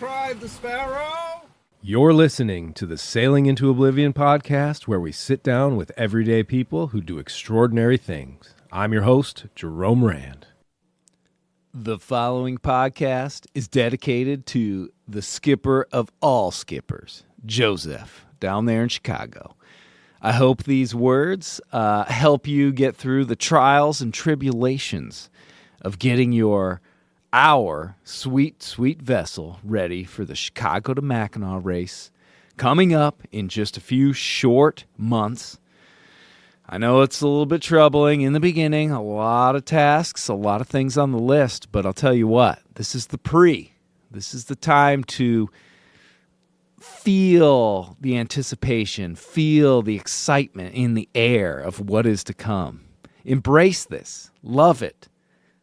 cried the sparrow. You're listening to the Sailing into Oblivion podcast, where we sit down with everyday people who do extraordinary things. I'm your host, Jerome Rand. The following podcast is dedicated to the skipper of all skippers, Joseph, down there in Chicago. I hope these words help you get through the trials and tribulations of getting our sweet, sweet vessel ready for the Chicago to Mackinac race coming up in just a few short months. I know it's a little bit troubling in the beginning, a lot of tasks, a lot of things on the list, but I'll tell you what, this is the pre. This is the time to feel the anticipation, feel the excitement in the air of what is to come. Embrace this, love it,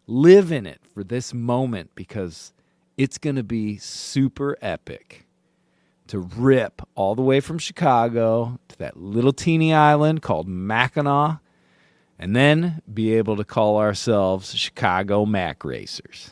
live in it for this moment, because it's going to be super epic to rip all the way from Chicago to that little teeny island called Mackinac, and then be able to call ourselves Chicago Mac Racers.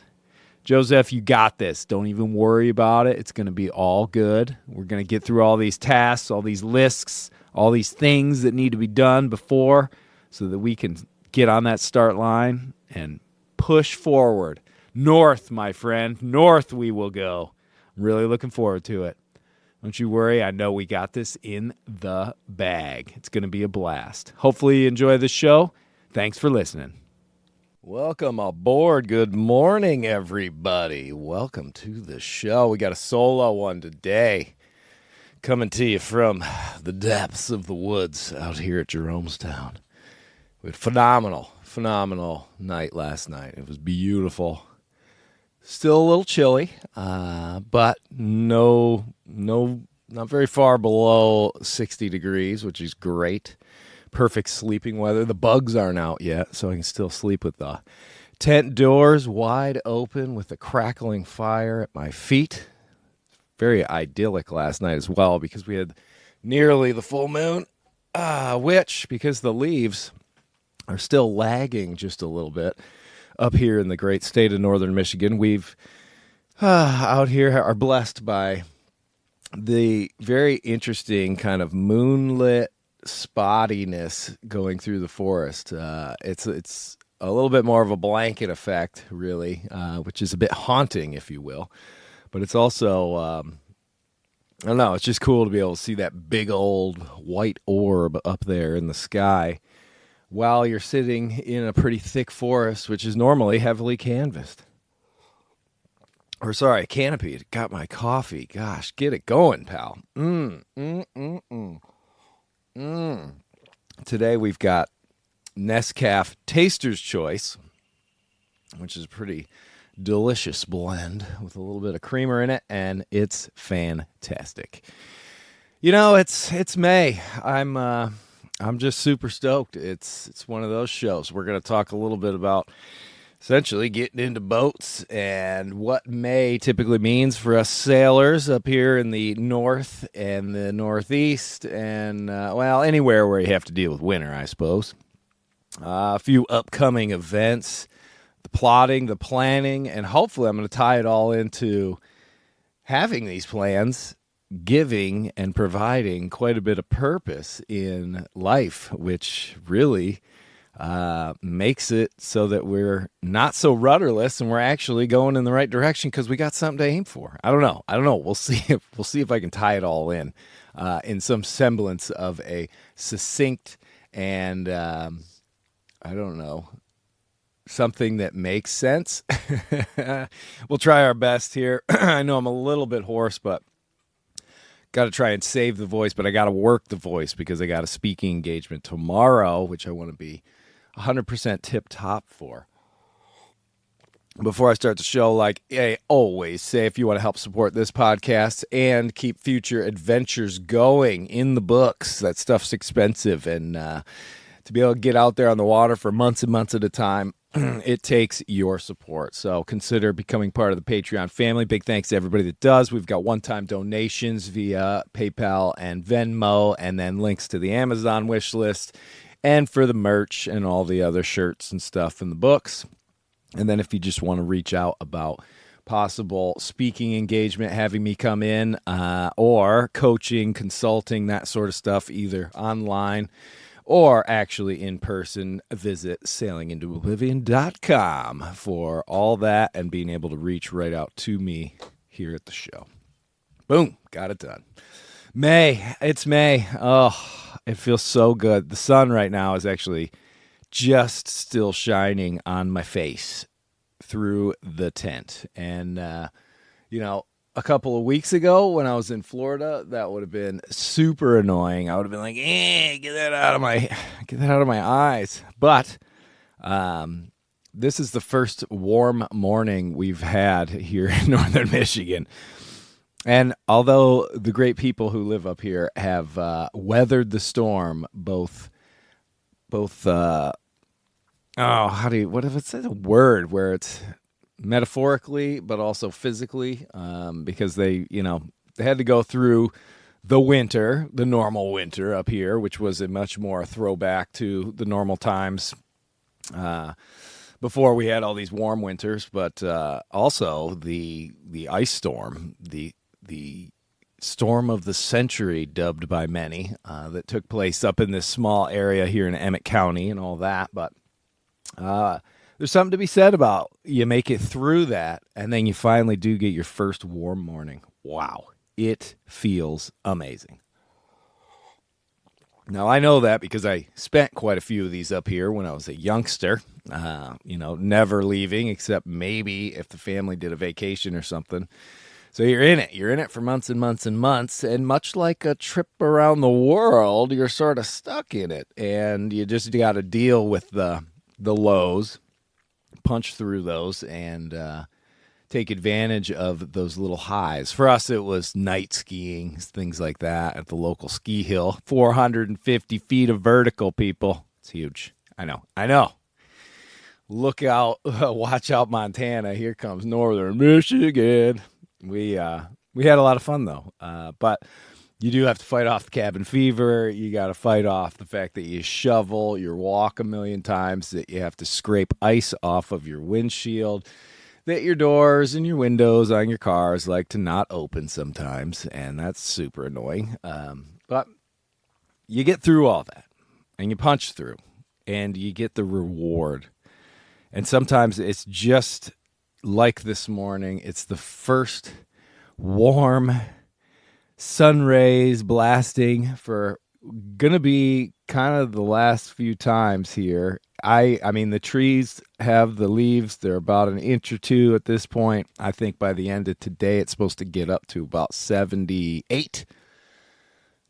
Joseph, you got this. Don't even worry about it. It's going to be all good. We're going to get through all these tasks, all these lists, all these things that need to be done before, so that we can get on that start line and push forward. North, my friend. North we will go. I'm really looking forward to it. Don't you worry. I know we got this in the bag. It's going to be a blast. Hopefully you enjoy the show. Thanks for listening. Welcome aboard. Good morning, everybody. Welcome to the show. We got a solo one today, coming to you from the depths of the woods out here at Jeromestown. We had a phenomenal night last night. It was beautiful. Still a little chilly, but not very far below 60 degrees, which is great. Perfect sleeping weather. The bugs aren't out yet, so I can still sleep with the tent doors wide open with a crackling fire at my feet. Very idyllic last night as well, because we had nearly the full moon, which, because the leaves are still lagging just a little bit up here in the great state of northern Michigan, we've out here are blessed by the very interesting kind of moonlit spottiness going through the forest. It's a little bit more of a blanket effect, really, which is a bit haunting, if you will. But it's also, I don't know, it's just cool to be able to see that big old white orb up there in the sky while you're sitting in a pretty thick forest, which is normally heavily canvassed. Or sorry, canopied. Got my coffee. Gosh, get it going, pal. Today we've got Nescafé Taster's Choice, which is a pretty delicious blend with a little bit of creamer in it, and it's fantastic. You know, it's May. I'm just super stoked. It's one of those shows. We're going to talk a little bit about essentially getting into boats and what May typically means for us sailors up here in the north and the northeast and, anywhere where you have to deal with winter, I suppose. A few upcoming events, the plotting, the planning, and hopefully I'm going to tie it all into having these plans, giving and providing quite a bit of purpose in life, which really makes it so that we're not so rudderless and we're actually going in the right direction because we got something to aim for. I don't know. We'll see if I can tie it all in some semblance of a succinct and something that makes sense. We'll try our best here. I know I'm a little bit hoarse, but got to try and save the voice, but I got to work the voice because I got a speaking engagement tomorrow, which I want to be 100% tip-top for. Before I start the show, like I always say, if you want to help support this podcast and keep future adventures going in the books, that stuff's expensive, and to be able to get out there on the water for months and months at a time, it takes your support. So consider becoming part of the Patreon family. Big thanks to everybody that does. We've got one-time donations via PayPal and Venmo, and then links to the Amazon wish list, and for the merch and all the other shirts and stuff in the books. And then if you just want to reach out about possible speaking engagement, having me come in, or coaching, consulting, that sort of stuff, either online or actually in person, visit sailingintoOblivion.com for all that and being able to reach right out to me here at the show. Boom, got it done. It's May. Oh, it feels so good. The sun right now is actually just still shining on my face through the tent. And, a couple of weeks ago when I was in Florida, that would have been super annoying. I would have been like, get that out of my eyes. But this is the first warm morning we've had here in northern Michigan. And although the great people who live up here have weathered the storm, both what if it's a word where it's metaphorically, but also physically, because they had to go through the winter, the normal winter up here, which was a much more throwback to the normal times before we had all these warm winters, but also the ice storm, the storm of the century, dubbed by many, that took place up in this small area here in Emmett County and all that, but there's something to be said about you make it through that, and then you finally do get your first warm morning. Wow. It feels amazing. Now, I know that because I spent quite a few of these up here when I was a youngster, never leaving except maybe if the family did a vacation or something. So you're in it. You're in it for months and months and months, and much like a trip around the world, you're sort of stuck in it, and you just got to deal with the lows, punch through those, and take advantage of those little highs. For us, it was night skiing, things like that at the local ski hill. 450 feet of vertical, people. It's huge. I know. Look out. Watch out, Montana. Here comes northern Michigan. We had a lot of fun, though. But you do have to fight off the cabin fever. You got to fight off the fact that you shovel your walk a million times, that you have to scrape ice off of your windshield, that your doors and your windows on your cars like to not open sometimes, and that's super annoying. But you get through all that, and you punch through, and you get the reward. And sometimes it's just like this morning. It's the first warm sun rays blasting for gonna be kind of the last few times here. I mean, the trees have the leaves. They're about an inch or two at this point. I think by the end of today, it's supposed to get up to about 78.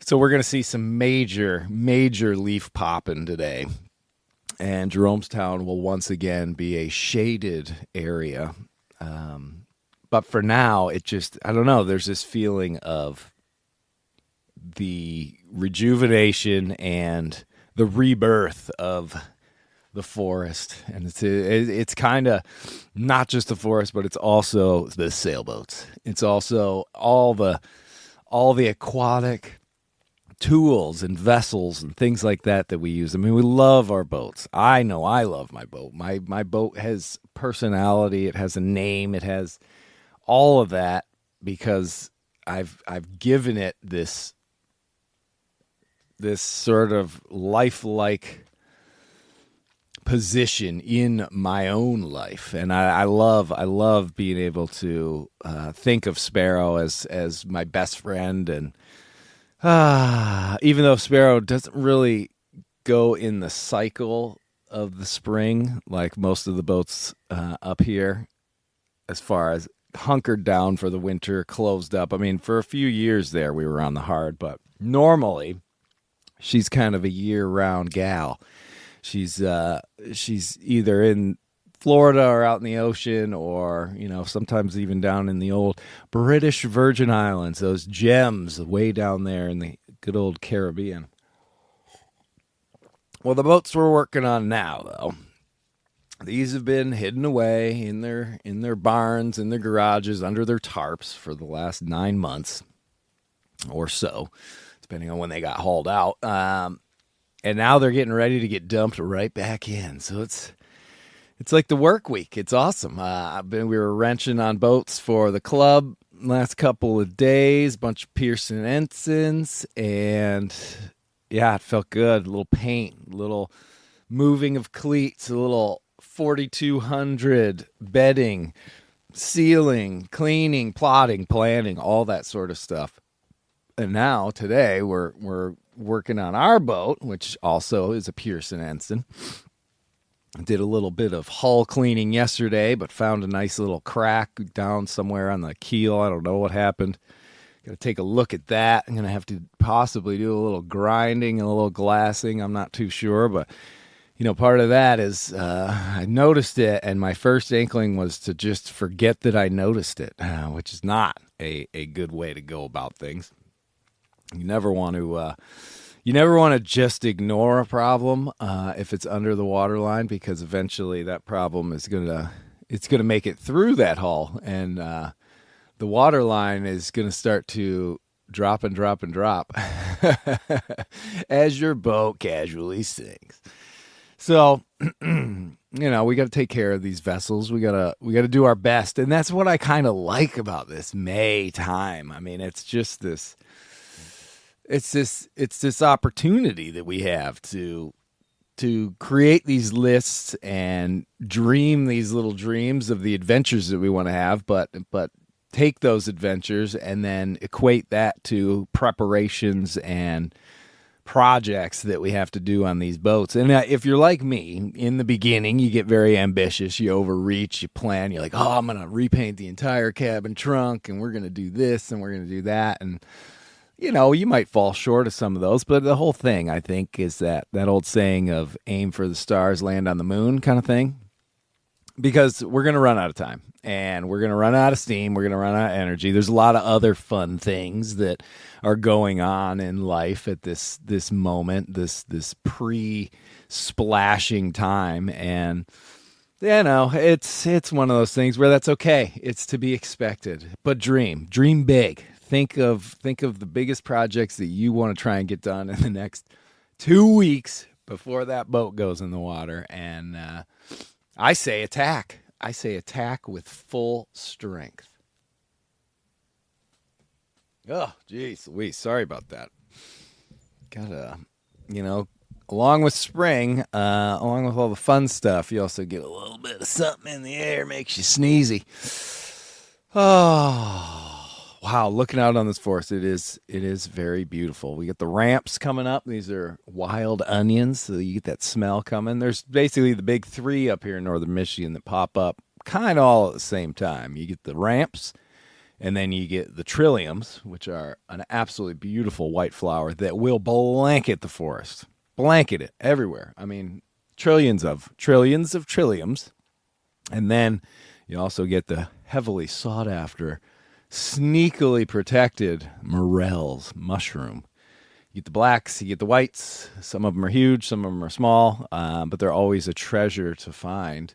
So we're going to see some major leaf popping today. And Jeromestown will once again be a shaded area. But for now, I don't know, there's this feeling of the rejuvenation and the rebirth of the forest. And it's kind of not just the forest, but it's also the sailboats. It's also all the aquatic tools and vessels and things like that we use. I mean, we love our boats. I know I love my boat. My boat has personality. It has a name. It has all of that because I've given it this sort of lifelike position in my own life, and I love being able to think of Sparrow as my best friend, and even though Sparrow doesn't really go in the cycle of the spring like most of the boats up here, as far as hunkered down for the winter, closed up. I mean, for a few years there we were on the hard, but normally she's kind of a year-round gal. She's either in Florida or out in the ocean, or sometimes even down in the old British Virgin Islands, those gems way down there in the good old Caribbean. Well, the boats we're working on now, though, these have been hidden away in their barns, in their garages, under their tarps for the last 9 months or so, depending on when they got hauled out. And now they're getting ready to get dumped right back in. So It's like the work week. It's awesome. We were wrenching on boats for the club last couple of days, bunch of Pearson ensigns, and yeah, it felt good. A little paint, a little moving of cleats, a little 4200 bedding, sealing, cleaning, plotting, planning, all that sort of stuff. And now today we're working on our boat, which also is a Pearson ensign. Did a little bit of hull cleaning yesterday, but found a nice little crack down somewhere on the keel. I don't know what happened. Got to take a look at that. I'm going to have to possibly do a little grinding and a little glassing. I'm not too sure, but part of that is I noticed it, and my first inkling was to just forget that I noticed it, which is not a good way to go about things. You never want to just ignore a problem if it's under the waterline, because eventually that problem is gonna make it through that hull, and the waterline is gonna start to drop and drop and drop as your boat casually sinks. So, we got to take care of these vessels. We got to do our best, and that's what I kind of like about this May time. I mean, it's just this. It's this opportunity that we have to create these lists and dream these little dreams of the adventures that we want to have, but take those adventures and then equate that to preparations and projects that we have to do on these boats. And if you're like me, in the beginning, you get very ambitious, you overreach, you plan, you're like, oh, I'm going to repaint the entire cabin trunk, and we're going to do this, and we're going to do that. And, you might fall short of some of those, but the whole thing, I think, is that old saying of aim for the stars, land on the moon kind of thing. Because we're going to run out of time, and we're going to run out of steam. We're going to run out of energy. There's a lot of other fun things that are going on in life at this moment, this pre-splashing time. And, it's one of those things where that's okay. It's to be expected. But dream big. Think of the biggest projects that you want to try and get done in the next 2 weeks before that boat goes in the water. And, I say attack. I say attack with full strength. Oh, geez Louise, sorry about that. Gotta, along with spring, along with all the fun stuff, you also get a little bit of something in the air, makes you sneezy. Oh, wow, looking out on this forest, it is very beautiful. We get the ramps coming up. These are wild onions, so you get that smell coming. There's basically the big three up here in northern Michigan that pop up kind of all at the same time. You get the ramps, and then you get the trilliums, which are an absolutely beautiful white flower that will blanket the forest. Blanket it everywhere. I mean, trillions of trilliums. And then you also get the heavily sought after, sneakily protected morels, mushroom. You get the blacks, you get the whites. Some of them are huge, some of them are small, but they're always a treasure to find.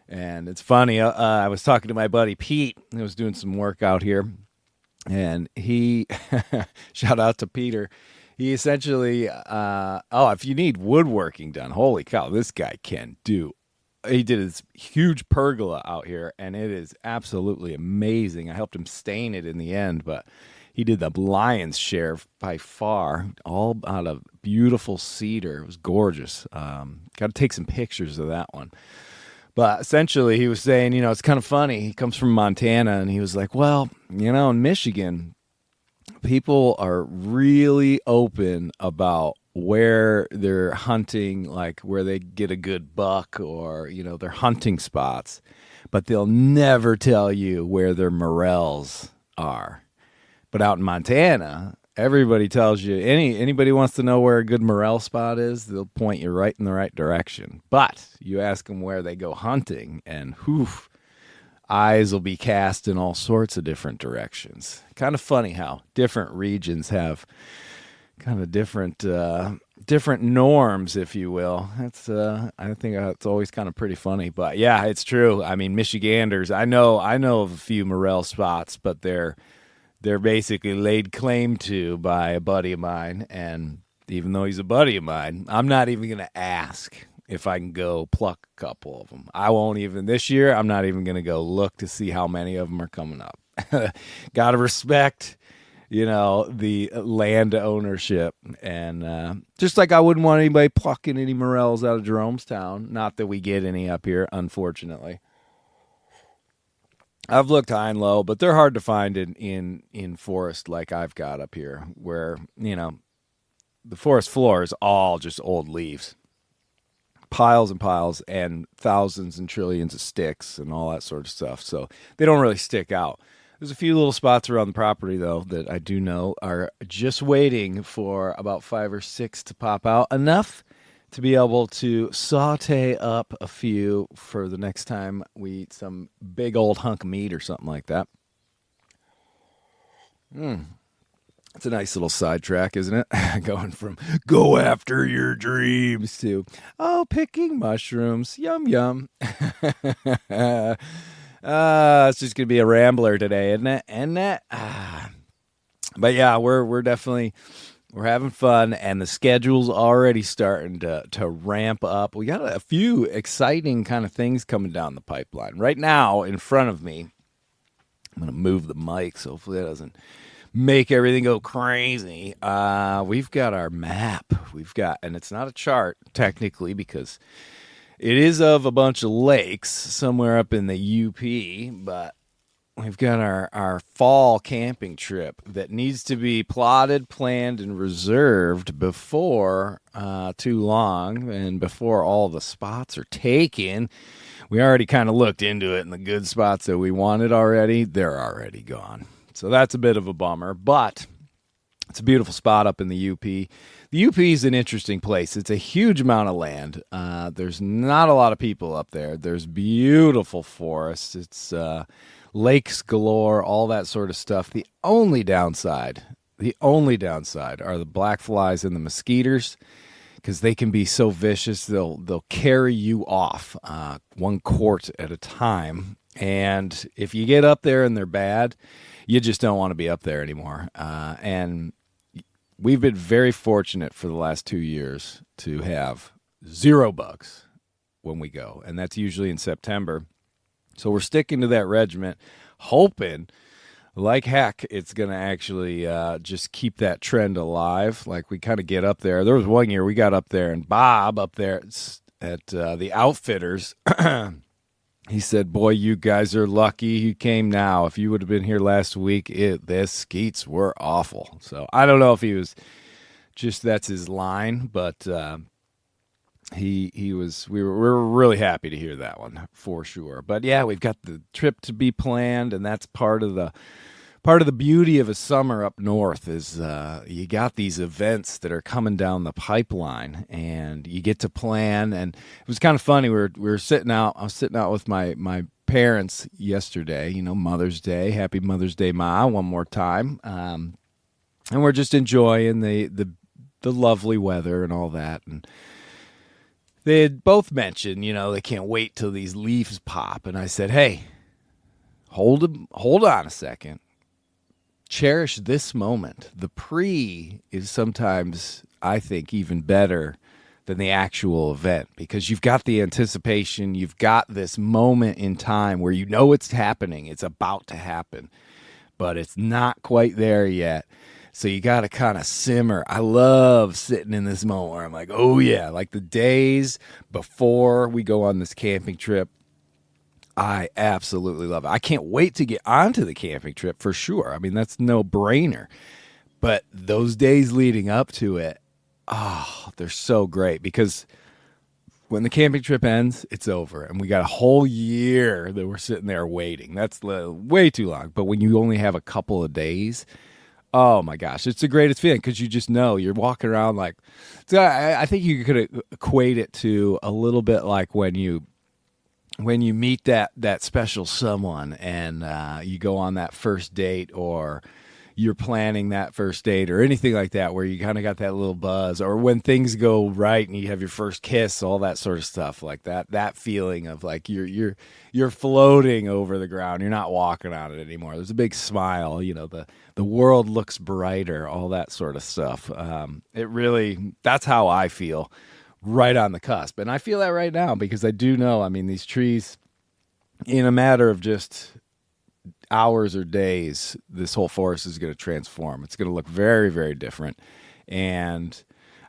And it's funny, I was talking to my buddy Pete, who was doing some work out here, and he, shout out to Peter, he essentially, if you need woodworking done, holy cow, this guy can do. He did his huge pergola out here, and it is absolutely amazing. I helped him stain it in the end, but he did the lion's share by far, all out of beautiful cedar. It was gorgeous. Got to take some pictures of that one. But essentially, he was saying, it's kind of funny. He comes from Montana, and he was like, well, in Michigan, people are really open about where they're hunting, like where they get a good buck or, their hunting spots, but they'll never tell you where their morels are. But out in Montana, everybody tells you, anybody wants to know where a good morel spot is, they'll point you right in the right direction. But you ask them where they go hunting, and eyes will be cast in all sorts of different directions. Kind of funny how different regions have kind of different norms, if you will. That's I think it's always kind of pretty funny. But yeah, it's true. I mean, Michiganders, I know of a few morel spots, but they're basically laid claim to by a buddy of mine, and even though he's a buddy of mine, I'm not even going to ask if I can go pluck a couple of them. I won't even this year. I'm not even going to go look to see how many of them are coming up. Got to respect, the land ownership. And just like I wouldn't want anybody plucking any morels out of Jeromestown. Not that we get any up here, unfortunately. I've looked high and low, but they're hard to find in forest like I've got up here, where, the forest floor is all just old leaves. Piles and piles and thousands and trillions of sticks and all that sort of stuff. So they don't really stick out. There's a few little spots around the property, though, that I do know are just waiting for about 5 or 6 to pop out. Enough to be able to saute up a few for the next time we eat some big old hunk of meat or something like that. It's a nice little sidetrack, isn't it? Going from go after your dreams to, picking mushrooms. Yum, yum. It's just going to be a rambler today, isn't it? But yeah, we're definitely, we're having fun, and the schedule's already starting to ramp up. We got a few exciting kind of things coming down the pipeline. Right now, in front of me, I'm going to move the mic, so hopefully that doesn't make everything go crazy. We've got our map. And it's not a chart technically because it is of a bunch of lakes somewhere up in the UP, but we've got our fall camping trip that needs to be plotted, planned, and reserved before too long and before all the spots are taken. We already kind of looked into it, and the good spots that we wanted already, they're already gone. So that's a bit of a bummer, but it's a beautiful spot up in the UP. The UP is an interesting place. It's a huge amount of land. There's not a lot of people up there. There's beautiful forests. It's lakes galore, all that sort of stuff. The only downside are the black flies and the mosquitoes, because they can be so vicious. They'll carry you off one quart at a time. And if you get up there and they're bad, you just don't want to be up there anymore. And we've been very fortunate for the last 2 years to have 0 bugs when we go. And that's usually in September. So we're sticking to that regiment, hoping like heck it's going to actually just keep that trend alive. Like we kind of get up there. There was one year we got up there, and Bob up there at the Outfitters, he said, boy, you guys are lucky you came now. If you would have been here last week, the skeets were awful. So I don't know if he was just, that's his line, but we were really happy to hear that one for sure. But yeah, we've got the trip to be planned, and that's part of the beauty of a summer up north is you got these events that are coming down the pipeline, and you get to plan. And it was kind of funny. We were sitting out. I was sitting out with my parents yesterday. Mother's Day. Happy Mother's Day, Ma! One more time. And we're just enjoying the lovely weather and all that. And they had both mentioned, they can't wait till these leaves pop. And I said, hey, hold on a second. Cherish this moment. The pre is sometimes, I think, even better than the actual event, because you've got the anticipation. You've got this moment in time where it's happening. It's about to happen, but it's not quite there yet. So you got to kind of simmer. I love sitting in this moment where I'm like, oh yeah, like the days before we go on this camping trip. I absolutely love it. I can't wait to get onto the camping trip for sure. I mean, that's no brainer. But those days leading up to it, they're so great, because when the camping trip ends, it's over. And we got a whole year that we're sitting there waiting. That's way too long. But when you only have a couple of days, oh my gosh, it's the greatest feeling, because you just know you're walking around like, so I think you could equate it to a little bit like when you meet that special someone, and you go on that first date, or you're planning that first date, or anything like that, where you kind of got that little buzz, or when things go right and you have your first kiss, all that sort of stuff like that feeling of like you're floating over the ground. You're not walking on it anymore. There's a big smile, the world looks brighter, all that sort of stuff. That's how I feel right on the cusp. And I feel that right now because I do know, I mean, these trees, in a matter of just hours or days, this whole forest is going to transform. It's going to look very, very different. And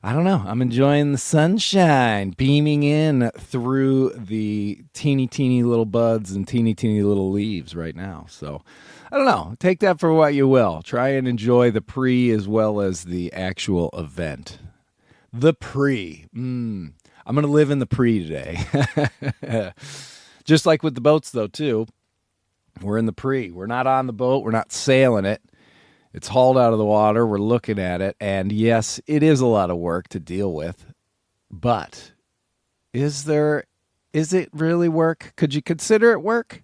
I don't know. I'm enjoying the sunshine beaming in through the teeny, teeny little buds and teeny, teeny little leaves right now. So I don't know. Take that for what you will. Try and enjoy the pre as well as the actual event. The pre. I'm going to live in the pre today. Just like with the boats, though, too. We're in the pre. We're not on the boat. We're not sailing it. It's hauled out of the water. We're looking at it. And yes, it is a lot of work to deal with. But is it really work? Could you consider it work?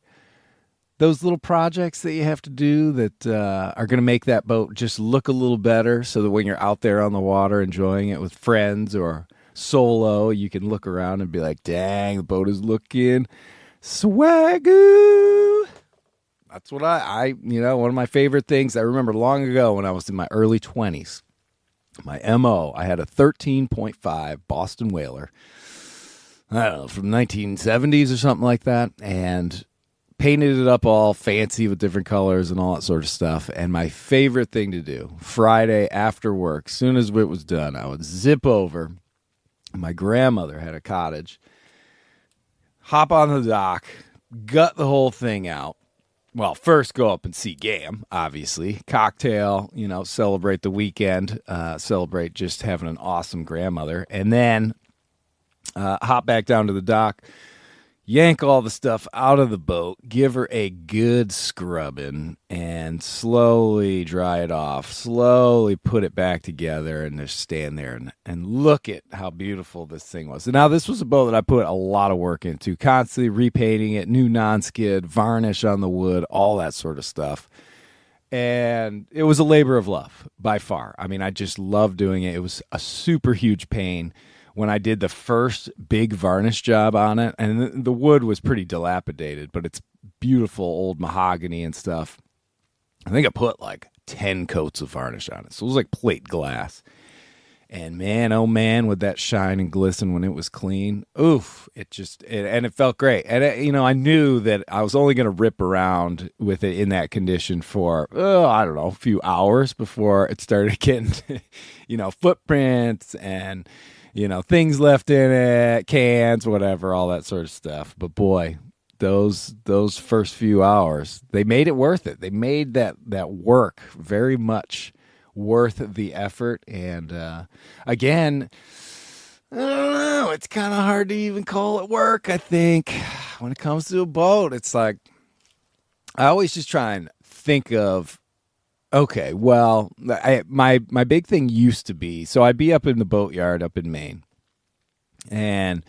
Those little projects that you have to do that are going to make that boat just look a little better so that when you're out there on the water enjoying it with friends or solo, you can look around and be like, dang, the boat is looking swagoo. That's what one of my favorite things. I remember long ago when I was in my early 20s, my MO, I had a 13.5 Boston Whaler, I don't know, from 1970s or something like that, and painted it up all fancy with different colors and all that sort of stuff. And my favorite thing to do, Friday after work, soon as it was done, I would zip over. My grandmother had a cottage, hop on the dock, gut the whole thing out. Well, first go up and see Gam, obviously. Cocktail, celebrate the weekend, celebrate just having an awesome grandmother. And then hop back down to the dock, yank all the stuff out of the boat, give her a good scrubbing, and slowly dry it off, slowly put it back together, and just stand there and look at how beautiful this thing was. And now, this was a boat that I put a lot of work into, constantly repainting it, new non-skid, varnish on the wood, all that sort of stuff. And it was a labor of love, by far. I mean, I just loved doing it. It was a super huge pain when I did the first big varnish job on it, and the wood was pretty dilapidated, but it's beautiful old mahogany and stuff. I think I put like 10 coats of varnish on it. So it was like plate glass. And man, oh man, would that shine and glisten when it was clean. Oof, it felt great. And I knew that I was only going to rip around with it in that condition for, I don't know, a few hours before it started getting, footprints and things left in it, cans, whatever, all that sort of stuff. But boy, those first few hours, they made it worth it. They made that work very much worth the effort. And again, I don't know, it's kind of hard to even call it work, I think. When it comes to a boat, it's like, I always just try and think of, okay, well, my big thing used to be, so I'd be up in the boatyard up in Maine, and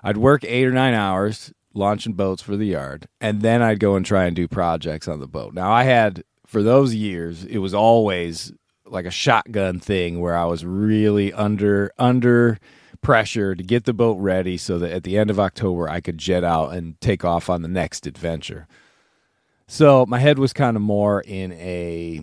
I'd work 8 or 9 hours launching boats for the yard, and then I'd go and try and do projects on the boat. Now, I had, for those years, it was always like a shotgun thing where I was really under pressure to get the boat ready so that at the end of October I could jet out and take off on the next adventure. So my head was kind of more in a,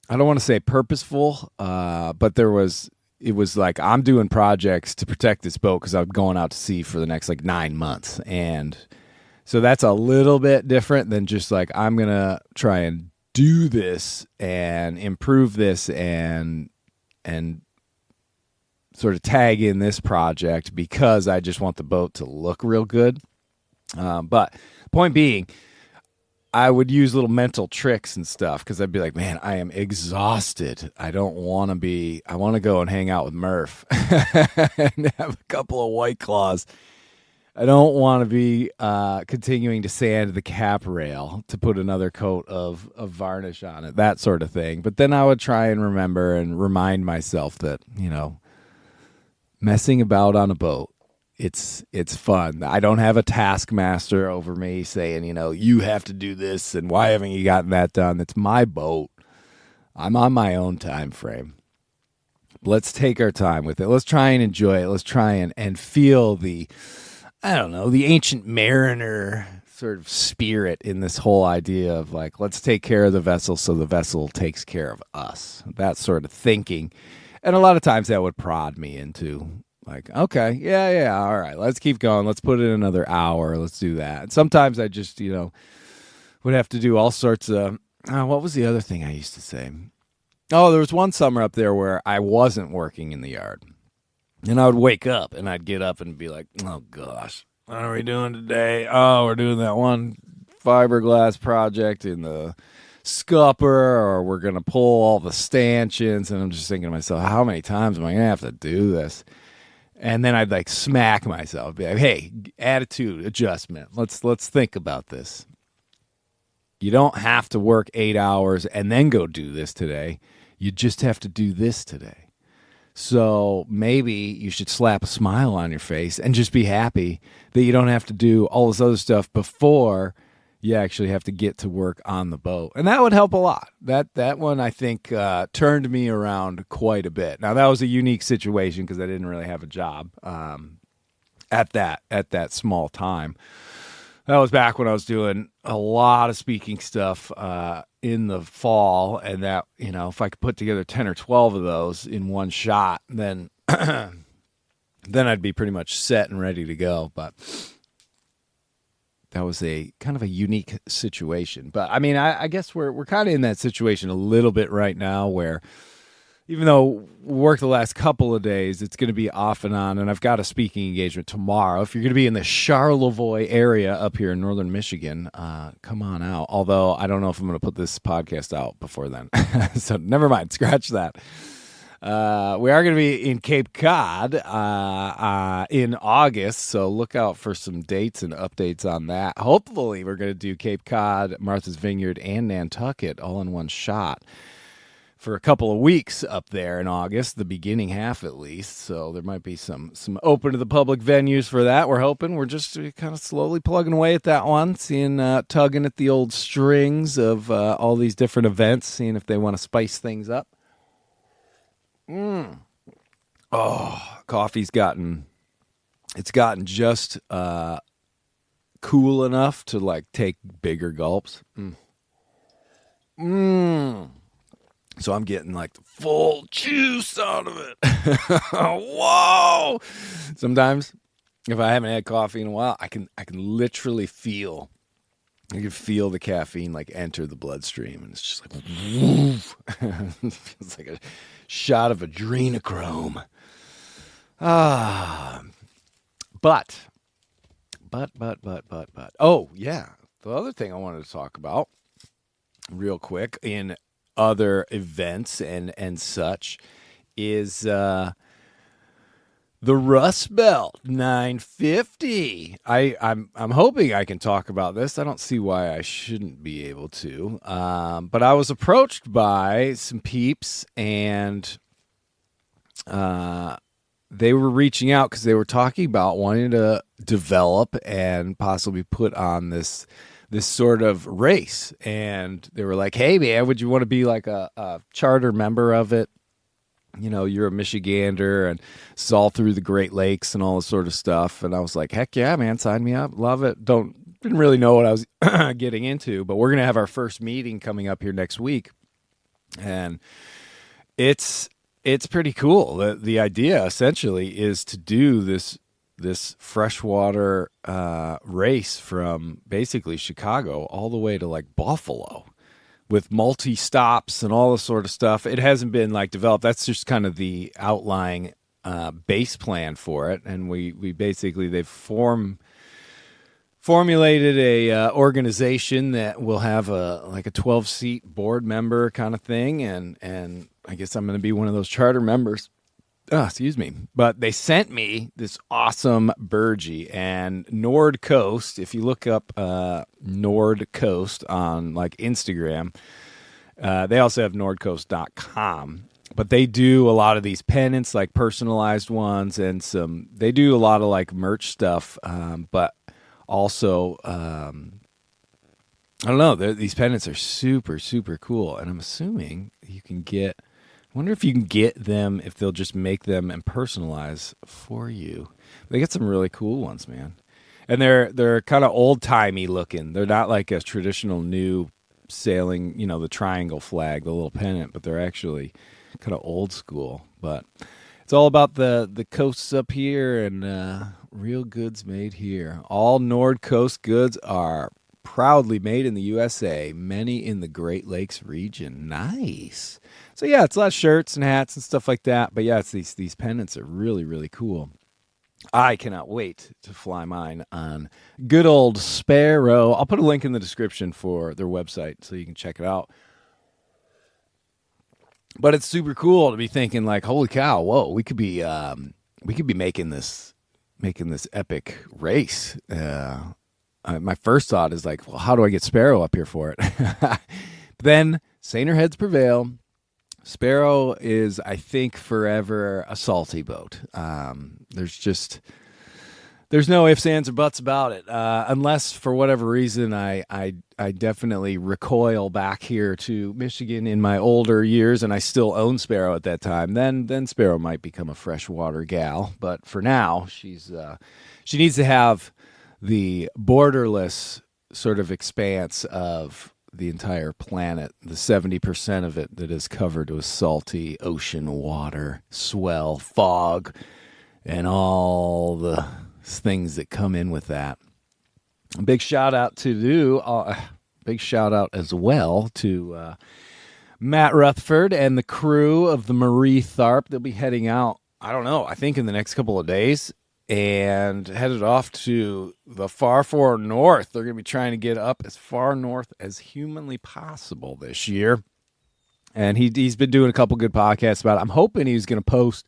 I don't want to say purposeful, but it was like, I'm doing projects to protect this boat because I'm going out to sea for the next 9 months. And so that's a little bit different than just like, I'm going to try and do this and improve this and sort of tag in this project because I just want the boat to look real good. But point being, I would use little mental tricks and stuff because I'd be like, man, I am exhausted. I don't want to be, I want to go and hang out with Murph and have a couple of White Claws. I don't want to be continuing to sand the cap rail to put another coat of varnish on it, that sort of thing. But then I would try and remember and remind myself that, messing about on a boat, it's fun. I don't have a taskmaster over me saying, you have to do this and why haven't you gotten that done? It's my boat. I'm on my own time frame. Let's take our time with it. Let's try and enjoy it. Let's try and feel the ancient mariner sort of spirit in this whole idea of like, let's take care of the vessel so the vessel takes care of us. That sort of thinking. And a lot of times that would prod me into Like, okay, yeah, all right, let's keep going. Let's put in another hour. Let's do that. And sometimes I just, would have to do all sorts of, what was the other thing I used to say? Oh, there was one summer up there where I wasn't working in the yard. And I would wake up and I'd get up and be like, oh gosh, what are we doing today? Oh, we're doing that one fiberglass project in the scupper, or we're going to pull all the stanchions. And I'm just thinking to myself, how many times am I going to have to do this? And then I'd like smack myself, be like, hey, attitude adjustment. Let's think about this. You don't have to work 8 hours and then go do this today. You just have to do this today. So maybe you should slap a smile on your face and just be happy that you don't have to do all this other stuff before you actually have to get to work on the boat. And that would help a lot. That one, I think, turned me around quite a bit. Now, that was a unique situation because I didn't really have a job at that small time. That was back when I was doing a lot of speaking stuff in the fall, and that, if I could put together 10 or 12 of those in one shot, then then I'd be pretty much set and ready to go. But that was a kind of a unique situation. But I mean, I guess we're kind of in that situation a little bit right now, where even though we work the last couple of days, it's going to be off and on. And I've got a speaking engagement tomorrow. If you're going to be in the Charlevoix area up here in northern Michigan, come on out. Although I don't know if I'm going to put this podcast out before then. So never mind. Scratch that. We are going to be in Cape Cod in August. So look out for some dates and updates on that. Hopefully we're going to do Cape Cod, Martha's Vineyard, and Nantucket all in one shot for a couple of weeks up there in August, the beginning half at least. So there might be some open to the public venues for that. We're hoping. We're just kind of slowly plugging away at that one, tugging at the old strings of all these different events, seeing if they want to spice things up. Oh, coffee's gotten just cool enough to like take bigger gulps. So I'm getting like the full juice out of it. Whoa! Sometimes if I haven't had coffee in a while, I can literally feel the caffeine like enter the bloodstream, and it's just like woof. It feels like a shot of adrenochrome. But. Oh yeah, the other thing I wanted to talk about real quick in other events and such is the Rust Belt 950. I'm hoping I can talk about this. I don't see why I shouldn't be able to. But I was approached by some peeps, and they were reaching out because they were talking about wanting to develop and possibly put on this sort of race. And they were like, hey man, would you want to be like a charter member of it? You're a Michigander, and it's all through the Great Lakes and all this sort of stuff. And I was like, heck yeah, man, sign me up. Love it. Didn't really know what I was getting into, but we're going to have our first meeting coming up here next week. And it's pretty cool. The idea essentially is to do this freshwater race from basically Chicago all the way to like Buffalo, with multi-stops and all this sort of stuff. It hasn't been like developed. That's just kind of the outlying base plan for it. And they've formulated a organization that will have a 12-seat board member kind of thing. And I guess I'm going to be one of those charter members. Excuse me. But they sent me this awesome Burgie, and Nord Coast. If you look up Nord Coast on like Instagram, they also have nordcoast.com. But they do a lot of these pennants, like personalized ones, and they do a lot of like merch stuff. But also, I don't know. These pennants are super, super cool, and I'm assuming you can get. I wonder if you can get them, if they'll just make them and personalize for you. They get some really cool ones, man. And they're kind of old-timey looking. They're not like a traditional new sailing, the triangle flag, the little pennant, but they're actually kind of old school. But It's all about the coasts up here and real goods made here. All Nord Coast goods are proudly made in the USA, many in the Great Lakes region. Nice. So yeah, it's a lot of shirts and hats and stuff like that. But yeah, it's these pendants are really, really cool. I cannot wait to fly mine on good old Sparrow. I'll put a link in the description for their website so you can check it out. But it's super cool to be thinking like, holy cow, whoa, we could be making this epic race. My first thought is like, well, how do I get Sparrow up here for it? Then saner heads prevail. Sparrow is, I think, forever a salty boat. There's no ifs, ands, or buts about it. Unless for whatever reason I definitely recoil back here to Michigan in my older years, and I still own Sparrow at that time. Then Sparrow might become a freshwater gal. But for now, she needs to have the borderless sort of expanse of the entire planet, the 70% of it that is covered with salty ocean water, swell, fog, and all the things that come in with that. A big shout out as well to Matt Rutherford and the crew of the Marie Tharp. They'll be heading out, I don't know, I think in the next couple of days, and headed off to the far north. They're going to be trying to get up as far north as humanly possible this year. And he's been doing a couple good podcasts about it. I'm hoping he's going to post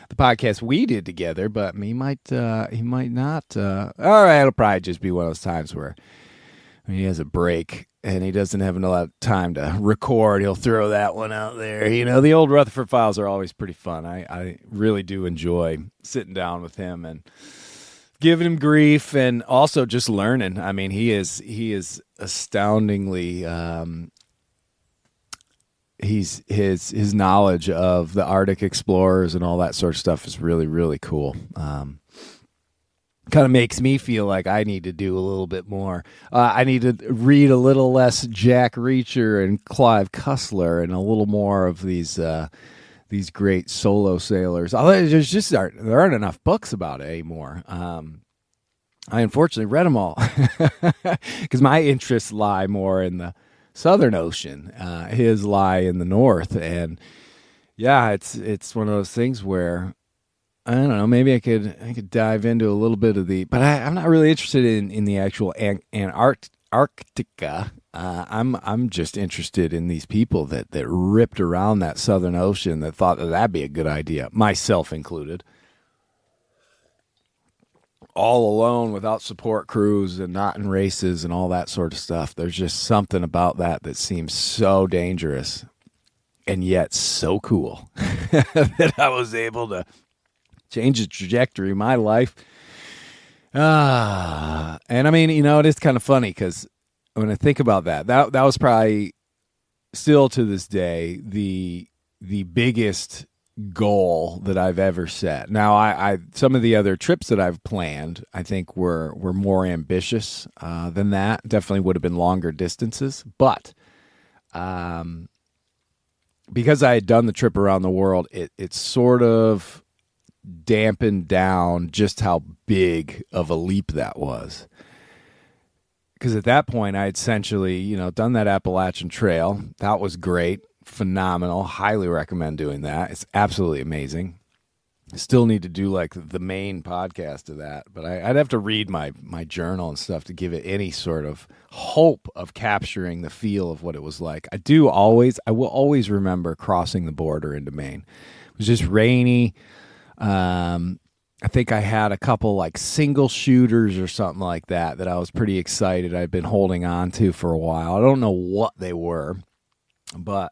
the podcast we did together, but he might not. All right, it'll probably just be one of those times where when he has a break and he doesn't have a lot of time to record, he'll throw that one out there. You know, the old Rutherford Files are always pretty fun. I really do enjoy sitting down with him and giving him grief and also just learning. I mean, he is astoundingly. His knowledge of the Arctic explorers and all that sort of stuff is really, really cool. Kind of makes me feel like I need to do a little bit more. I need to read a little less Jack Reacher and Clive Cussler and a little more of these great solo sailors. There aren't enough books about it anymore. I unfortunately read them all because my interests lie more in the Southern Ocean. His lie in the North, and yeah, it's one of those things where I don't know. Maybe I could dive into a little bit of but I'm not really interested in the actual Antarctica. I'm just interested in these people that ripped around that Southern Ocean that thought that'd be a good idea, myself included. All alone without support crews and not in races and all that sort of stuff. There's just something about that seems so dangerous and yet so cool that I was able to change the trajectory of my life. And I mean, you know, it is kind of funny because when I think about that was probably still to this day the biggest goal that I've ever set. Now, I some of the other trips that I've planned, I think were more ambitious than that. Definitely would have been longer distances, but because I had done the trip around the world, it sort of dampened down just how big of a leap that was. Because at that point, I had essentially, you know, done that Appalachian Trail. That was great. Phenomenal. Highly recommend doing that. It's absolutely amazing. I still need to do like the main podcast of that, but I'd have to read my journal and stuff to give it any sort of hope of capturing the feel of what it was like. I will always remember crossing the border into Maine. It was just rainy. I think I had a couple like single shooters or something like that I was pretty excited. I'd been holding on to for a while. I don't know what they were, but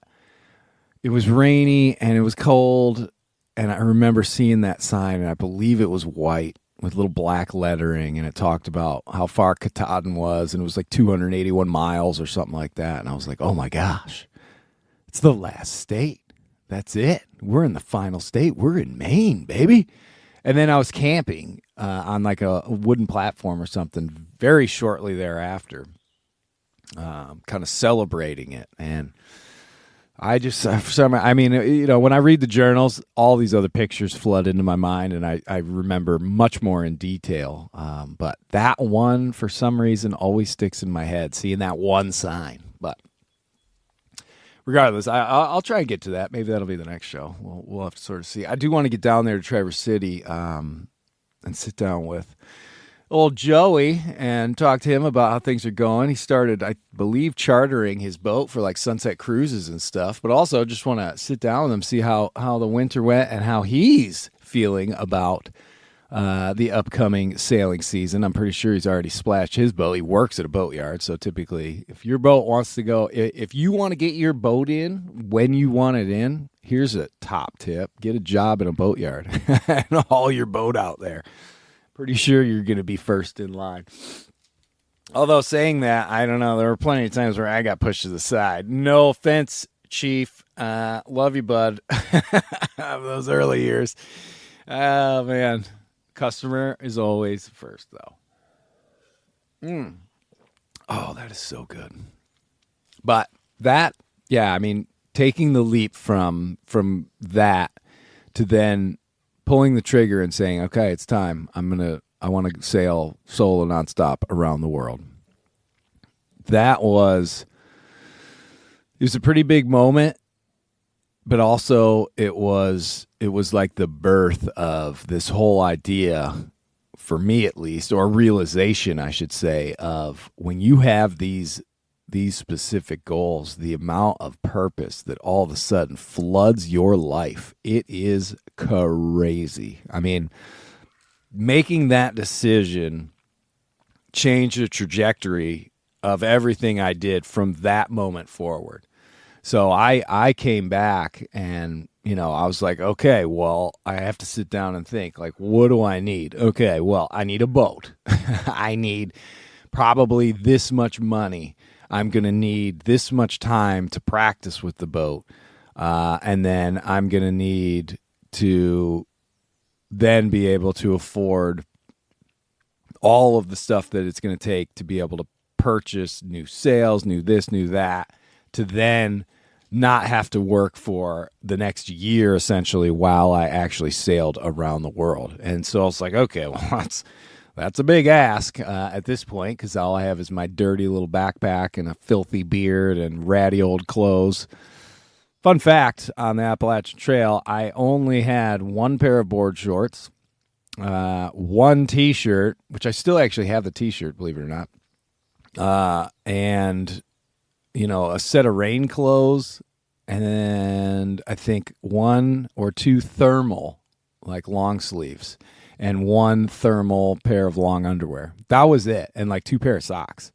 it was rainy and it was cold, and I remember seeing that sign, and I believe it was white with little black lettering, and it talked about how far Katahdin was, and it was like 281 miles or something like that, and I was like, oh my gosh, it's the last state. That's it. We're in the final state. We're in Maine, baby. And then I was camping on like a wooden platform or something very shortly thereafter, kind of celebrating it, and For some, I mean, when I read the journals, all these other pictures flood into my mind, and I remember much more in detail. But that one, for some reason, always sticks in my head, seeing that one sign. But regardless, I'll try and get to that. Maybe that'll be the next show. We'll have to sort of see. I do want to get down there to Traverse City and sit down with old Joey and talk to him about how things are going. He started, I believe, chartering his boat for like sunset cruises and stuff, but also just want to sit down with him, see how the winter went and how he's feeling about the upcoming sailing season. I'm pretty sure he's already splashed his boat. He works at a boatyard, so typically if your boat wants to go, if you want to get your boat in when you want it in, here's a top tip. Get a job in a boatyard and haul your boat out there. Pretty sure you're going to be first in line. Although saying that, I don't know. There were plenty of times where I got pushed to the side. No offense, Chief. Love you, bud. Those early years. Oh, man. Customer is always first, though. Oh, that is so good. But that, yeah, I mean, taking the leap from that to then pulling the trigger and saying, okay, it's time. I want to sail solo nonstop around the world. It was a pretty big moment, but also it was like the birth of this whole idea, for me at least, or realization, I should say, of when you have these specific goals, the amount of purpose that all of a sudden floods your life, it is crazy. I mean, making that decision changed the trajectory of everything I did from that moment forward. So I came back and, I was like, okay, well, I have to sit down and think, like, what do I need? Okay, well, I need a boat. I need probably this much money. I'm going to need this much time to practice with the boat. And then I'm going to need to then be able to afford all of the stuff that it's going to take to be able to purchase new sails, new this, new that, to then not have to work for the next year, essentially, while I actually sailed around the world. And so I was like, okay, well, that's a big ask at this point, because all I have is my dirty little backpack and a filthy beard and ratty old clothes. Fun fact on the Appalachian Trail, I only had one pair of board shorts, one T-shirt, which I still actually have the T-shirt, believe it or not, and, a set of rain clothes, and I think one or two thermal, like long sleeves, and one thermal pair of long underwear. That was it. And like two pair of socks.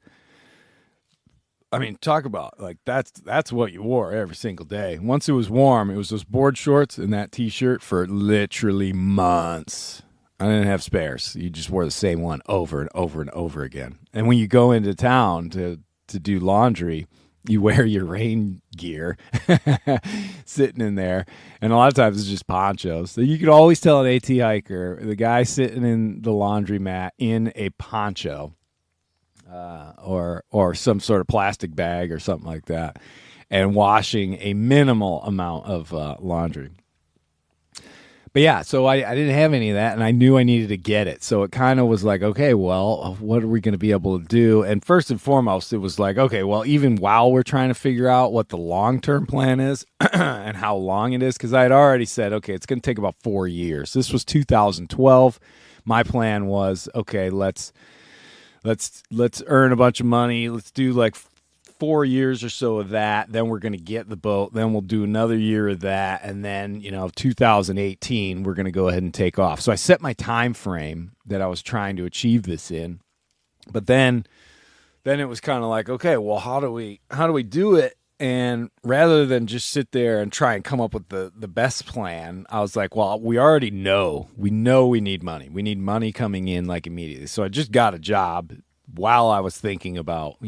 I mean, talk about like that's what you wore every single day. Once it was warm, it was those board shorts and that T-shirt for literally months. I didn't have spares. You just wore the same one over and over and over again. And when you go into town to do laundry, you wear your rain gear sitting in there. And a lot of times it's just ponchos. So you could always tell an AT hiker, the guy sitting in the laundromat in a poncho or some sort of plastic bag or something like that, and washing a minimal amount of laundry. But yeah, so I didn't have any of that, and I knew I needed to get it. So it kind of was like, okay, well, what are we going to be able to do? And first and foremost, it was like, okay, well, even while we're trying to figure out what the long-term plan is and how long it is, because I had already said, okay, it's going to take about 4 years. This was 2012. My plan was, okay, let's earn a bunch of money. Let's do like 4 years or so of that. Then we're going to get the boat. Then we'll do another year of that. And then, 2018, we're going to go ahead and take off. So I set my time frame that I was trying to achieve this in. But then it was kind of like, okay, well, how do we do it? And rather than just sit there and try and come up with the best plan, I was like, well, we already know. We need money. We need money coming in like immediately. So I just got a job while I was thinking about,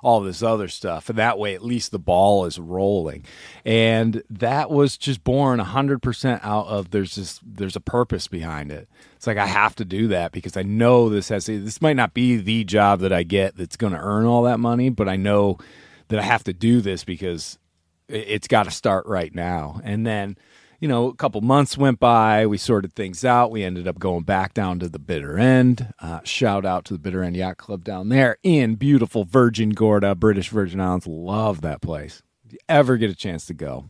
all this other stuff. And that way, at least the ball is rolling. And that was just born 100% out of there's a purpose behind it. It's like, I have to do that because I know this might not be the job that I get that's going to earn all that money, but I know that I have to do this because it's got to start right now. And then, a couple months went by. We sorted things out. We ended up going back down to the Bitter End. Shout out to the Bitter End Yacht Club down there in beautiful Virgin Gorda, British Virgin Islands. Love that place. If you ever get a chance to go,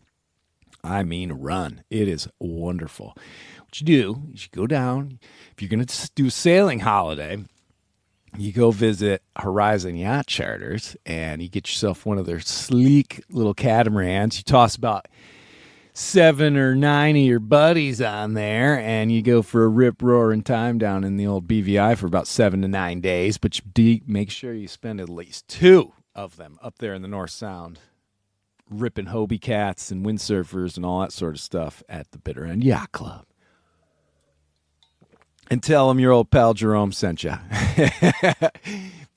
I mean, run. It is wonderful. What you do is you go down. If you're going to do a sailing holiday, you go visit Horizon Yacht Charters, and you get yourself one of their sleek little catamarans. You toss about 7 or 9 of your buddies on there, and you go for a rip-roaring time down in the old BVI for about 7 to 9 days, but you make sure you spend at least 2 of them up there in the North Sound, ripping Hobie cats and windsurfers and all that sort of stuff at the Bitter End Yacht Club. And tell them your old pal Jerome sent you.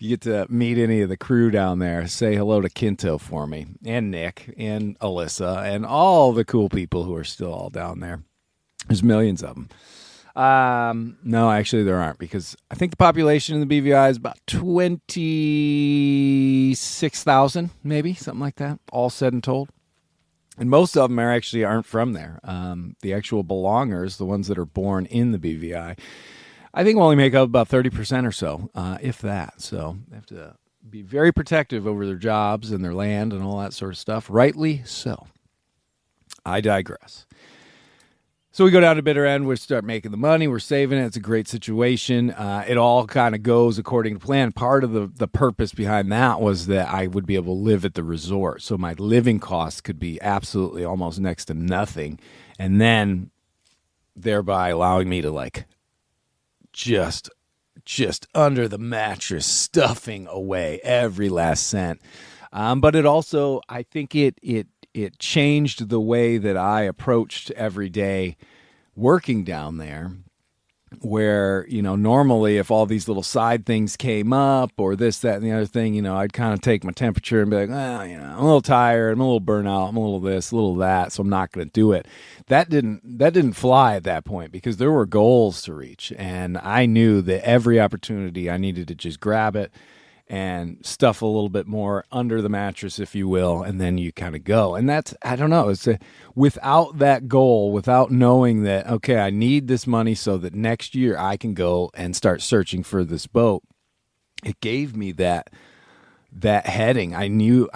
You get to meet any of the crew down there, say hello to Kinto for me, and Nick, and Alyssa, and all the cool people who are still all down there. There's millions of them. No, actually there aren't, because I think the population in the BVI is about 26,000, maybe, something like that, all said and told. And most of them aren't from there. The actual belongers, the ones that are born in the BVI, I think only make up about 30% or so, if that. So they have to be very protective over their jobs and their land and all that sort of stuff. Rightly so. I digress. So we go down to Bitter End. We start making the money. We're saving it. It's a great situation. It all kind of goes according to plan. Part of the purpose behind that was that I would be able to live at the resort. So my living costs could be absolutely almost next to nothing. And then thereby allowing me to just under the mattress, stuffing away every last cent. But it also, I think it changed the way that I approached every day working down there, where, normally if all these little side things came up or this, that, and the other thing, I'd kind of take my temperature and be like, well, I'm a little tired, I'm a little burnt out, I'm a little this, a little that, so I'm not going to do it. That didn't fly at that point, because there were goals to reach, and I knew that every opportunity I needed to just grab it and stuff a little bit more under the mattress, if you will, and then you kind of go. And that's, I don't know, without that goal, without knowing that, okay, I need this money so that next year I can go and start searching for this boat, it gave me that heading. I knew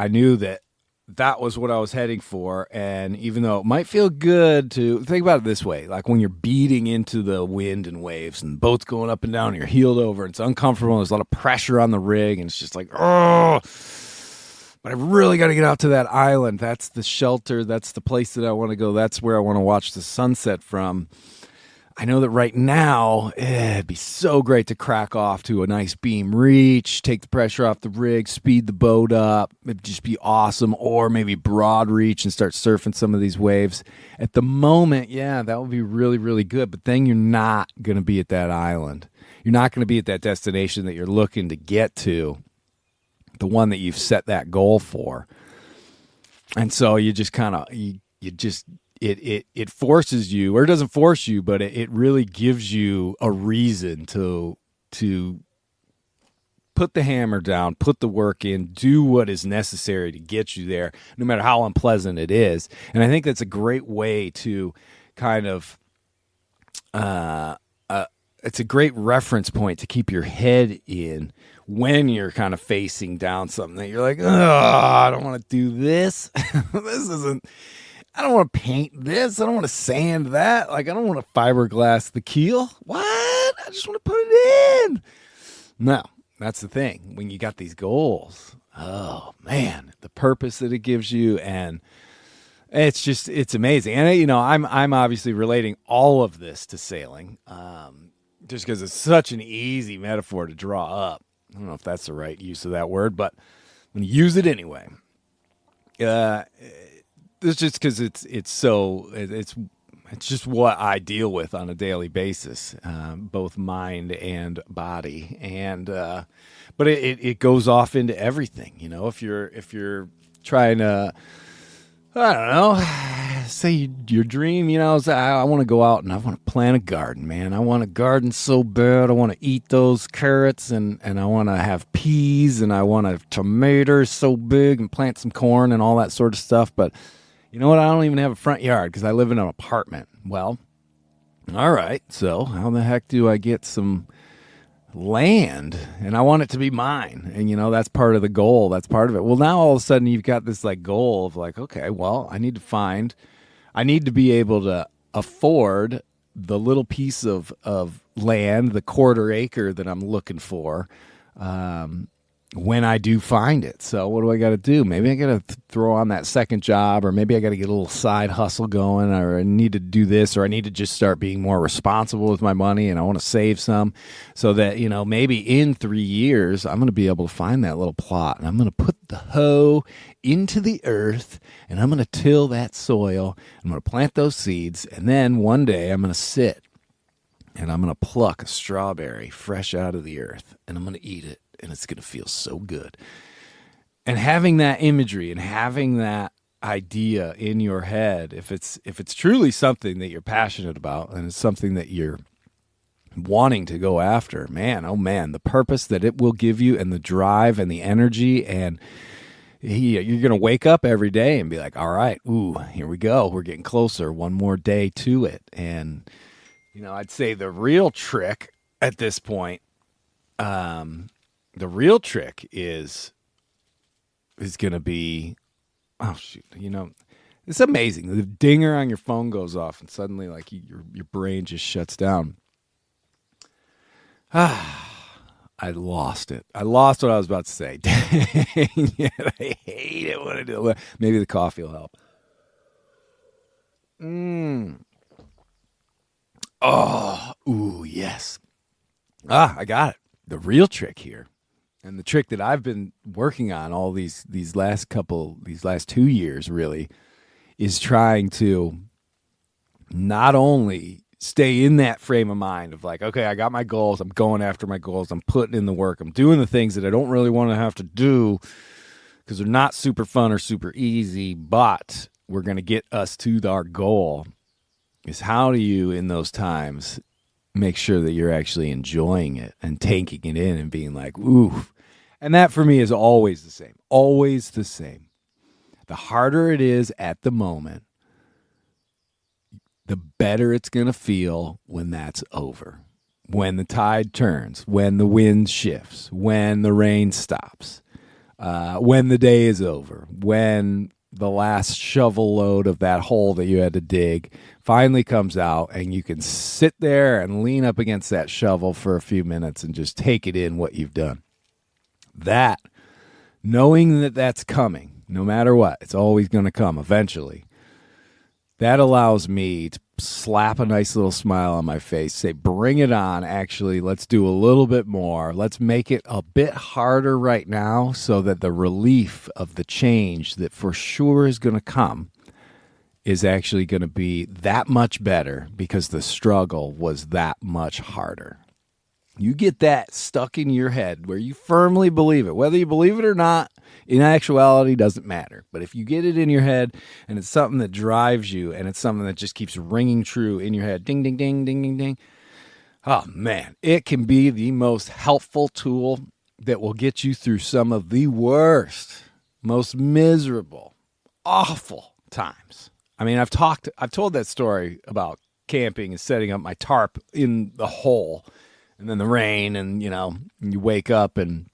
that was what I was heading for. And even though it might feel good to think about it this way, like when you're beating into the wind and waves and the boat's going up and down and you're heeled over and it's uncomfortable, and there's a lot of pressure on the rig, and it's just like, oh, but I really got to get out to that island. That's the shelter. That's the place that I want to go. That's where I want to watch the sunset from. I know that right now, it'd be so great to crack off to a nice beam reach, take the pressure off the rig, speed the boat up. It'd just be awesome. Or maybe broad reach and start surfing some of these waves. At the moment, yeah, that would be really, really good. But then you're not going to be at that island. You're not going to be at that destination that you're looking to get to, the one that you've set that goal for. And so you just kind of, It forces you, or it doesn't force you, but it really gives you a reason to put the hammer down, put the work in, do what is necessary to get you there, no matter how unpleasant it is. And I think that's a great way to kind of, it's a great reference point to keep your head in when you're kind of facing down something that you're like, oh, I don't want to do this. I don't want to paint this. I don't want to sand that. I don't want to fiberglass the keel. What? I just want to put it in. No, that's the thing. When you got these goals, oh man, the purpose that it gives you, and it's amazing. And I'm obviously relating all of this to sailing, just because it's such an easy metaphor to draw up. I don't know if that's the right use of that word, but I'm going to use it anyway. It's just because it's just what I deal with on a daily basis, both mind and body, and but it goes off into everything. If you're trying to, I don't know, say your dream, is I want to go out and I want to plant a garden, man. I want a garden so bad. I want to eat those carrots and I want to have peas and I want to have tomatoes so big and plant some corn and all that sort of stuff. But you know what? I don't even have a front yard because I live in an apartment. Well, all right. So how the heck do I get some land? And I want it to be mine. And, that's part of the goal. That's part of it. Well, now all of a sudden you've got this like goal of like, okay, well, I need to be able to afford the little piece of land, the quarter acre that I'm looking for, when I do find it. So what do I got to do? Maybe I got to throw on that second job, or maybe I got to get a little side hustle going, or I need to do this, or I need to just start being more responsible with my money, and I want to save some so that, maybe in 3 years, I'm going to be able to find that little plot, and I'm going to put the hoe into the earth, and I'm going to till that soil. I'm going to plant those seeds, and then one day I'm going to sit, and I'm going to pluck a strawberry fresh out of the earth, and I'm going to eat it. And it's going to feel so good. And having that imagery and having that idea in your head, if it's truly something that you're passionate about and it's something that you're wanting to go after, man, oh man, the purpose that it will give you and the drive and the energy, and you're going to wake up every day and be like, all right, ooh, here we go. We're getting closer. One more day to it. And, I'd say the real trick at this point, the real trick is going to be, oh shoot, it's amazing. The dinger on your phone goes off and suddenly like your brain just shuts down. I lost it. I lost what I was about to say. Dang it, I hate it when I do it. Maybe the coffee will help. Oh, ooh, yes. I got it. The real trick here. And the trick that I've been working on all these last 2 years really is trying to not only stay in that frame of mind of like, okay, I got my goals, I'm going after my goals, I'm putting in the work, I'm doing the things that I don't really want to have to do because they're not super fun or super easy, but we're going to get us to our goal, is how do you in those times make sure that you're actually enjoying it and taking it in and being like, ooh. And that for me is always the same. Always the same. The harder it is at the moment, the better it's going to feel when that's over. When the tide turns, when the wind shifts, when the rain stops, when the day is over, when the last shovel load of that hole that you had to dig finally comes out and you can sit there and lean up against that shovel for a few minutes and just take it in what you've done. That, knowing that that's coming, no matter what, it's always going to come eventually, that allows me to slap a nice little smile on my face, say, bring it on, actually, let's do a little bit more. Let's make it a bit harder right now so that the relief of the change that for sure is going to come is actually going to be that much better because the struggle was that much harder. You get that stuck in your head where you firmly believe it. Whether you believe it or not, in actuality, doesn't matter. But if you get it in your head and it's something that drives you and it's something that just keeps ringing true in your head, ding, ding, ding, ding, ding, ding, oh, man, it can be the most helpful tool that will get you through some of the worst, most miserable, awful times. I mean, I've told that story about camping and setting up my tarp in the hole. And then the rain, and, you wake up and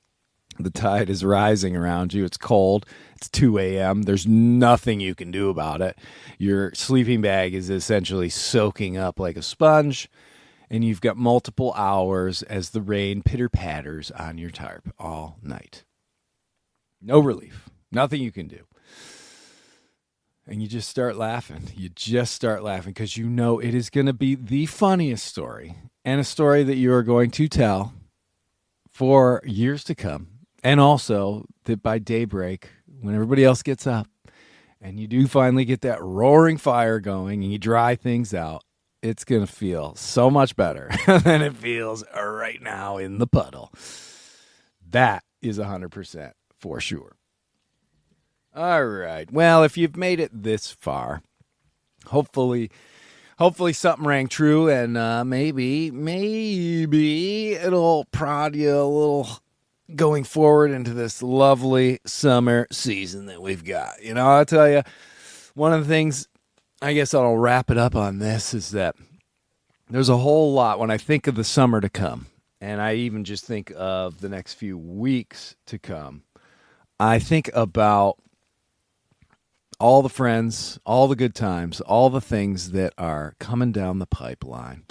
the tide is rising around you. It's cold. It's 2 a.m. There's nothing you can do about it. Your sleeping bag is essentially soaking up like a sponge, and you've got multiple hours as the rain pitter-patters on your tarp all night. No relief. Nothing you can do. And you just start laughing. You just start laughing because you know it is going to be the funniest story. And a story that you are going to tell for years to come. And also that by daybreak, when everybody else gets up and you do finally get that roaring fire going and you dry things out, it's going to feel so much better than it feels right now in the puddle. That is 100% for sure. All right. Well, if you've made it this far, hopefully something rang true, and maybe it'll prod you a little going forward into this lovely summer season that we've got. You know, I'll tell you, one of the things, I guess I'll wrap it up on this, is that there's a whole lot when I think of the summer to come, and I even just think of the next few weeks to come. I think about all the friends, all the good times, all the things that are coming down the pipeline,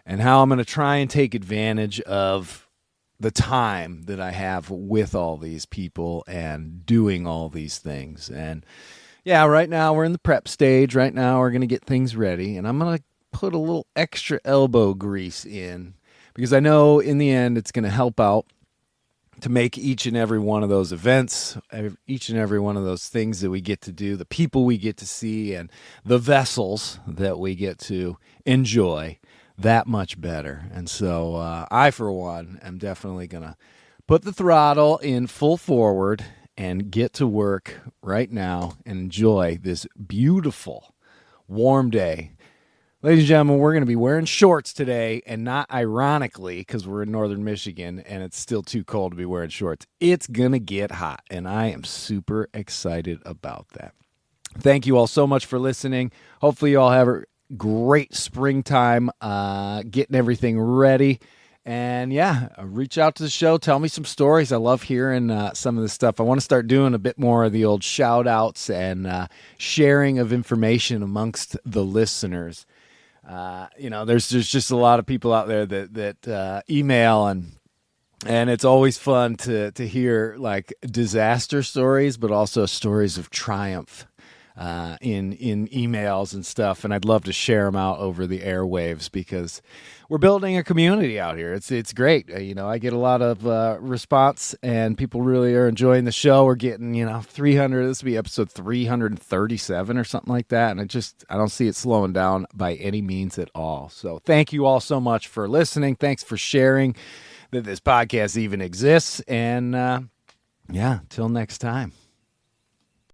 and how I'm going to try and take advantage of the time that I have with all these people and doing all these things. And yeah, right now we're in the prep stage. Right now we're going to get things ready, and I'm going to put a little extra elbow grease in, because I know in the end it's going to help out to make each and every one of those events, each and every one of those things that we get to do, the people we get to see, and the vessels that we get to enjoy that much better. And so I, for one, am definitely going to put the throttle in full forward and get to work right now and enjoy this beautiful, warm day. Ladies and gentlemen, we're going to be wearing shorts today, and not ironically, because we're in northern Michigan and it's still too cold to be wearing shorts. It's going to get hot, and I am super excited about that. Thank you all so much for listening. Hopefully you all have a great springtime, getting everything ready. And yeah, reach out to the show. Tell me some stories. I love hearing some of this stuff. I want to start doing a bit more of the old shout outs and sharing of information amongst the listeners. There's just a lot of people out there that email, and it's always fun to hear like disaster stories, but also stories of triumph in emails and stuff. And I'd love to share them out over the airwaves, because we're building a community out here. It's great. I get a lot of response, and people really are enjoying the show. We're getting 300. This will be episode 337 or something like that. And I don't see it slowing down by any means at all. So thank you all so much for listening. Thanks for sharing that this podcast even exists. And till next time.